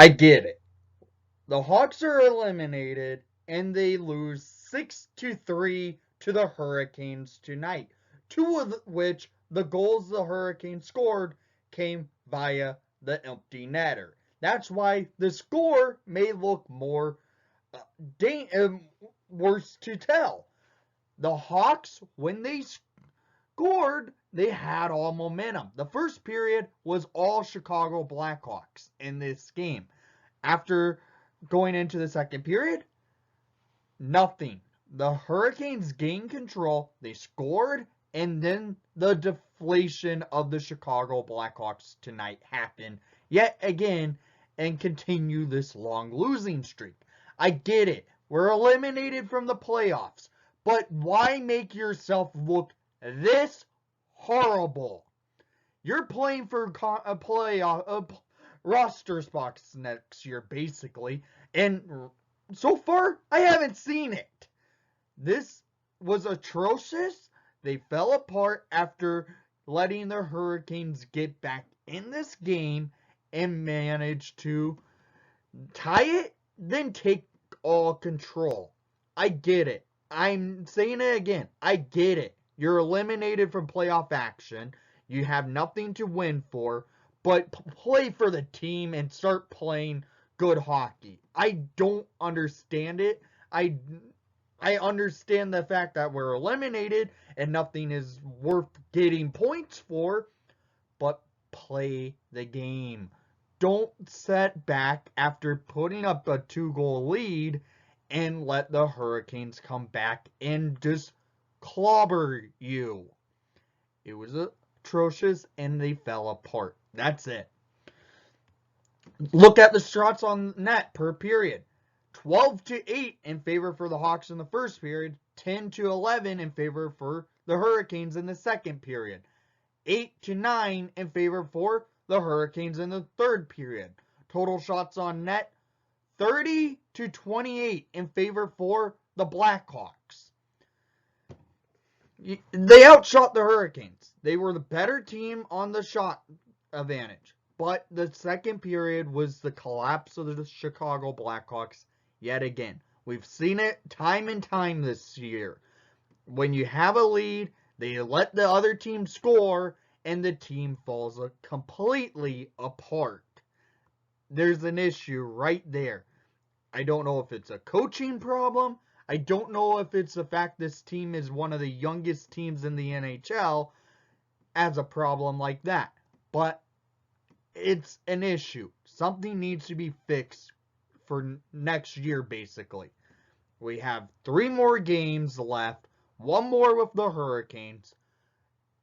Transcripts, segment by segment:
I get it. The Hawks are eliminated and they lose 6-3 to the Hurricanes tonight. Two of which the goals the Hurricanes scored came via the empty netter. That's why the score may look more worse to tell. The Hawks, when they scored, they had all momentum. The first period was all Chicago Blackhawks in this game. After going into the second period, nothing. The Hurricanes gained control, they scored, and then the deflation of the Chicago Blackhawks tonight happened yet again and continue this long losing streak. I get it. We're eliminated from the playoffs, but why make yourself look this horrible? You're playing for a playoff roster spots next year, basically, and so far I haven't seen it. This was atrocious. They fell apart after letting the Hurricanes get back in this game and manage to tie it, then take all control. I get it. I'm saying it again. I get it. You're eliminated from playoff action. You have nothing to win for, but play for the team and start playing good hockey. I don't understand it. I understand the fact that we're eliminated and nothing is worth getting points for, but play the game. Don't set back after putting up a 2-goal lead and let the Hurricanes come back and just clobber you. It was atrocious and they fell apart. That's it. Look at the shots on net per period. 12-8 in favor for the Hawks in the first period, 10-11 in favor for the Hurricanes in the second period, 8-9 in favor for the Hurricanes in the third period. Total shots on net, 30-28 in favor for the Blackhawks. They outshot the Hurricanes. They were the better team on the shot advantage. But the second period was the collapse of the Chicago Blackhawks yet again. We've seen it time and time this year. When you have a lead, they let the other team score, and the team falls completely apart. There's an issue right there. I don't know if it's a coaching problem. I don't know if it's the fact this team is one of the youngest teams in the NHL as a problem like that. But it's an issue. Something needs to be fixed for next year, basically. We have 3 more games left, 1 more with the Hurricanes,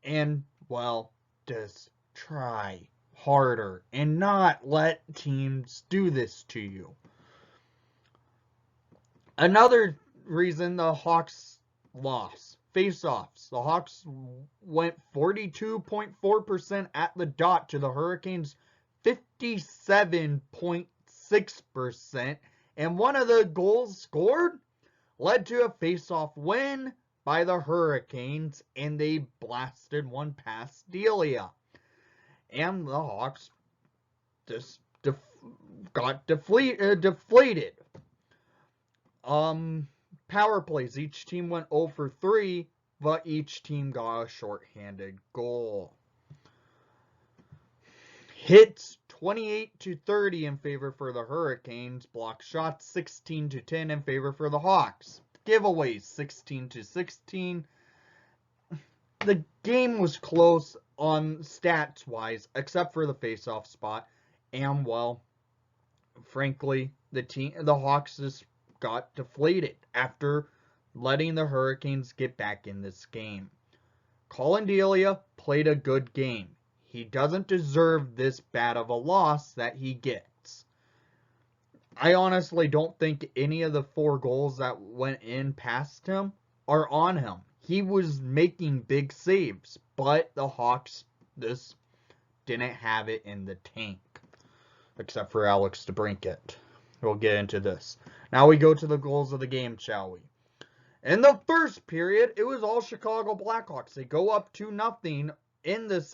and, well, just try harder and not let teams do this to you. Another reason the Hawks lost, face-offs. The Hawks went 42.4% at the dot to the Hurricanes' 57.6%, and one of the goals scored led to a face-off win by the Hurricanes, and they blasted one past Delia. And the Hawks just got deflated. Power plays. Each team went 0 for 3, but each team got a shorthanded goal. Hits 28-30 in favor for the Hurricanes. Block shots 16-10 in favor for the Hawks. Giveaways 16-16. The game was close on stats wise, except for the face-off spot. And, well, frankly, the Hawks just got deflated after letting the Hurricanes get back in this game. Colin Delia played a good game. He doesn't deserve this bad of a loss that he gets. I honestly don't think any of the 4 goals that went in past him are on him. He was making big saves, but the Hawks just didn't have it in the tank. Except for Alex DeBrincat. We'll get into this. Now we go to the goals of the game, shall we? In the first period, it was all Chicago Blackhawks. They go up 2-0 in this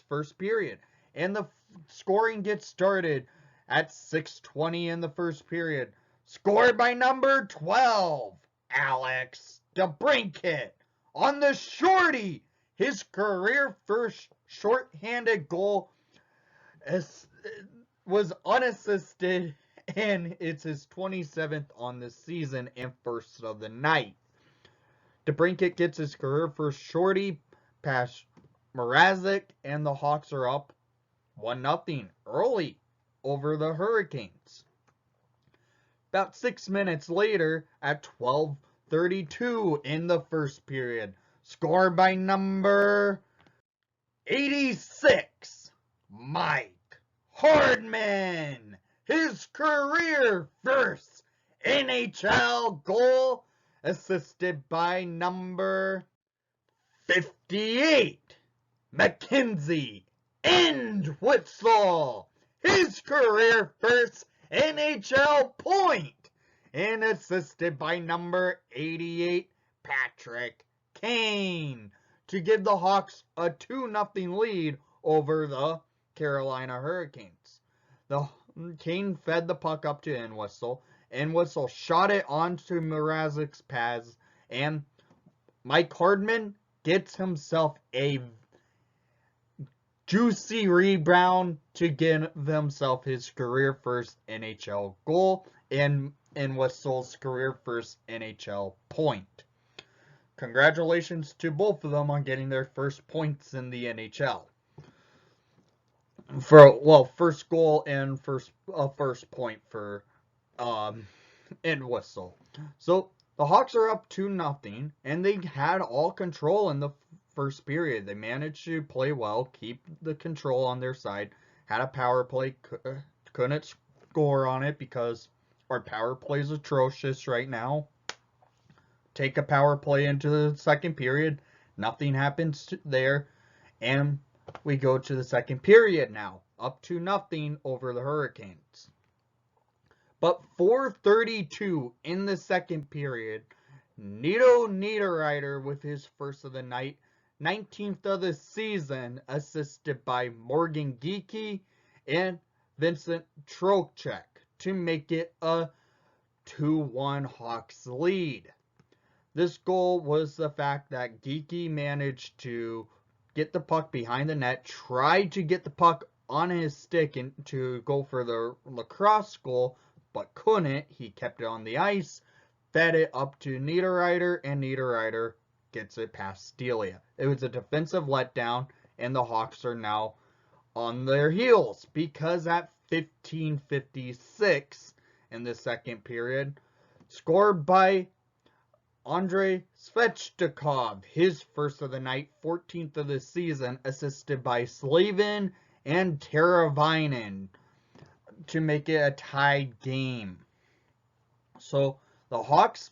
first period. And the scoring gets started at 6:20 in the first period. Scored by number 12, Alex DeBrincat on the shorty. His career first shorthanded goal was unassisted, and it's his 27th on the season and first of the night. DeBrincat gets his career first shorty past Mrazek, and the Hawks are up 1-0 early over the Hurricanes. About 6 minutes later, at 12:32 in the first period, scored by number 86, Mike Hardman. His career first NHL goal, assisted by number 58, Mackenzie Entwistle. His career first NHL point, and assisted by number 88, Patrick Kane, to give the Hawks a 2-0 lead over the Carolina Hurricanes. The Kane fed the puck up to Entwistle. Entwistle shot it onto Mrazek's pads, and Mike Hardman gets himself a juicy rebound to give himself his career first NHL goal and Entwistle's career first NHL point. Congratulations to both of them on getting their first points in the NHL. First goal and first point for Entwistle. So the Hawks are up 2-0, and they had all control in the first period. They managed to play well, keep the control on their side, had a power play, couldn't score on it because our power play is atrocious right now. Take a power play into the second period, nothing happens there, and we go to the second period now, up 2-0 over the Hurricanes. But 4:32 in the second period, Nito Niederreiter with his first of the night, 19th of the season, assisted by Morgan Geekie and Vincent Trocheck to make it a 2-1 Hawks lead. This goal was the fact that Geekie managed to get the puck behind the net, tried to get the puck on his stick and to go for the lacrosse goal, but couldn't. He kept it on the ice, fed it up to Niederreiter, and Niederreiter gets it past Delia. It was a defensive letdown, and the Hawks are now on their heels because at 15:56 in the second period, scored by Andrei Svechnikov, his first of the night, 14th of the season, assisted by Slavin and Teravainen to make it a tied game. So the Hawks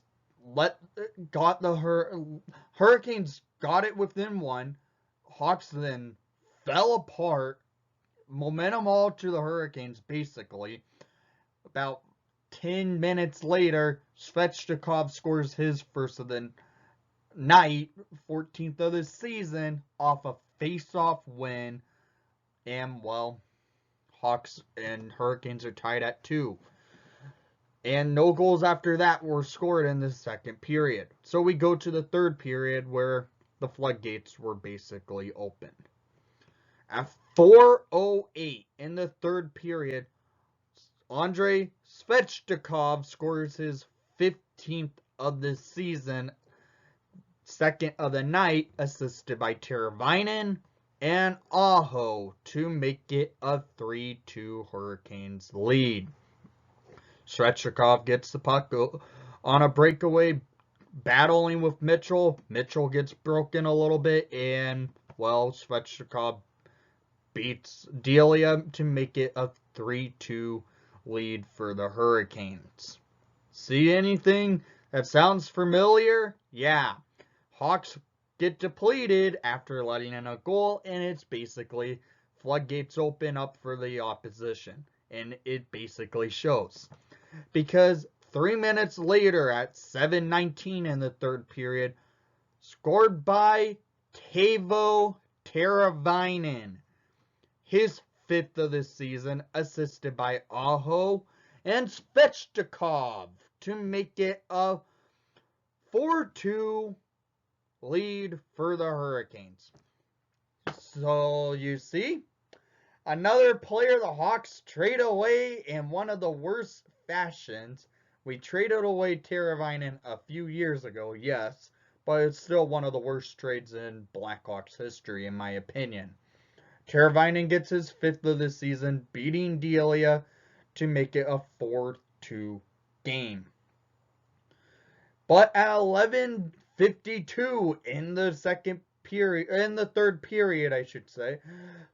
Hurricanes got it within one. Hawks then fell apart. Momentum all to the Hurricanes, basically. About 10 minutes later, Svechnikov scores his first of the night, 14th of the season, off a face-off win. And, well, Hawks and Hurricanes are tied at 2. And no goals after that were scored in the second period. So we go to the third period where the floodgates were basically open. At 4:08 in the third period, Andrei Svechnikov scores his 15th of the season, second of the night, assisted by Teravainen and Aho to make it a 3-2 Hurricanes lead. Svechnikov gets the puck on a breakaway, battling with Mitchell. Mitchell gets broken a little bit, and, well, Svechnikov beats Delia to make it a 3-2 lead for the Hurricanes. See anything that sounds familiar? Yeah. Hawks get depleted after letting in a goal, and it's basically floodgates open up for the opposition. And it basically shows. Because 3 minutes later at 7:19 in the third period, scored by Teuvo Teravainen, his 5th of the season, assisted by Aho and Svechnikov to make it a 4-2 lead for the Hurricanes. So you see, another player the Hawks trade away in one of the worst fashions. We traded away Teravainen a few years ago, yes, but it's still one of the worst trades in Blackhawks history, in my opinion. Teravainen gets his 5th of the season, beating Delia to make it a 4-2 game. But at 11:52 in the third period, I should say,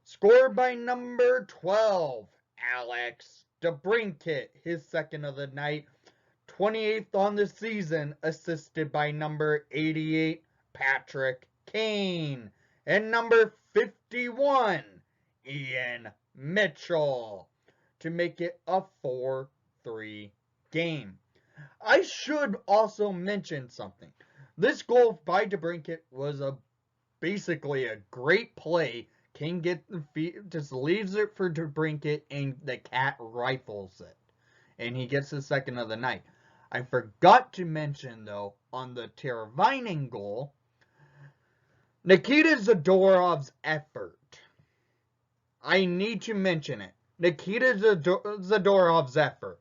scored by number 12, Alex DeBrincat, his 2nd of the night, 28th on the season, assisted by number 88, Patrick Kane, and number 51, Ian Mitchell, to make it a 4-3 game. I should also mention something. This goal by DeBrincat was basically a great play. King just leaves it for DeBrincat, and the cat rifles it. And he gets the 2nd of the night. I forgot to mention, though, on the Teravainen goal, Nikita Zadorov's effort. I need to mention it. Nikita Zadorov's effort.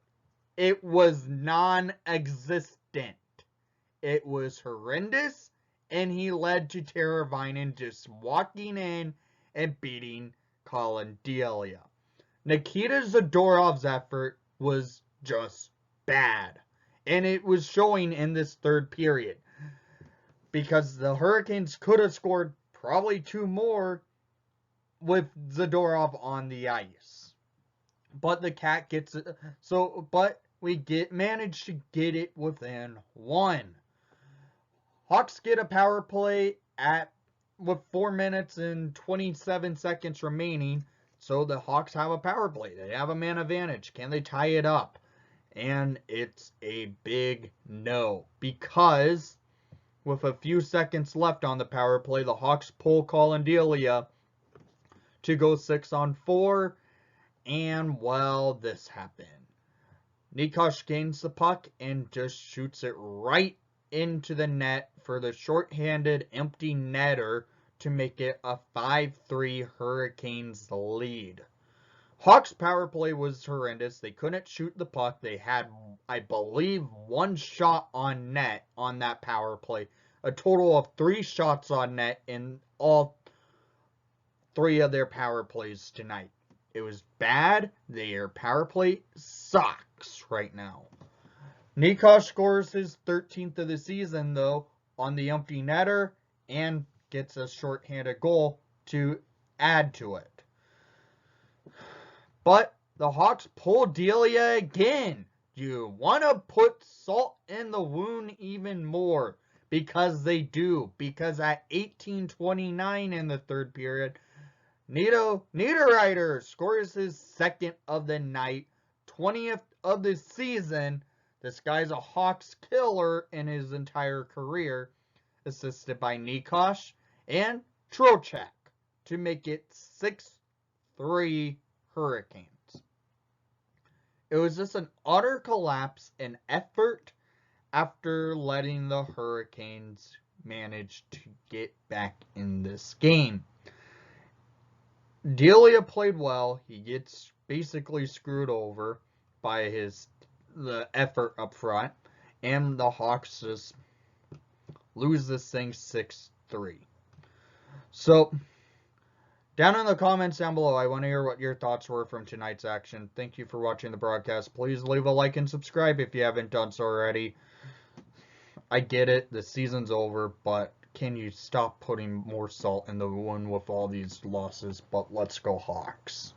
It was non-existent. It was horrendous, and he led to Teravainen just walking in and beating Colin Delia. Nikita Zadorov's effort was just bad, and it was showing in this third period, because the Hurricanes could have scored probably 2 more with Zadorov on the ice. But the cat gets it. But we managed to get it within 1. Hawks get a power play with 4 minutes and 27 seconds remaining. So the Hawks have a power play. They have a man advantage. Can they tie it up? And it's a big no. Because with a few seconds left on the power play, the Hawks pull Colin Delia to go 6-on-4. And, well, this happened. Nikosh gains the puck and just shoots it right into the net for the shorthanded empty netter to make it a 5-3 Hurricanes lead. Hawks' power play was horrendous. They couldn't shoot the puck. They had, I believe, 1 shot on net on that power play. A total of 3 shots on net in all 3 of their power plays tonight. It was bad. Their power play sucks right now. Nikosh scores his 13th of the season, though, on the empty netter and gets a shorthanded goal to add to it. But the Hawks pull Delia again. You want to put salt in the wound even more, because they do. Because at 18:29 in the third period, Niederreiter scores his 2nd of the night, 20th of the season. This guy's a Hawks killer in his entire career, assisted by Nikosh and Trocheck to make it 6-3 Hurricanes. It was just an utter collapse in effort after letting the Hurricanes manage to get back in this game. Delia played well. He gets basically screwed over by the effort up front, and the Hawks just lose this thing 6-3. So, down in the comments down below, I want to hear what your thoughts were from tonight's action. Thank you for watching the broadcast. Please leave a like and subscribe if you haven't done so already. I get it, the season's over, but can you stop putting more salt in the wound with all these losses? But let's go Hawks.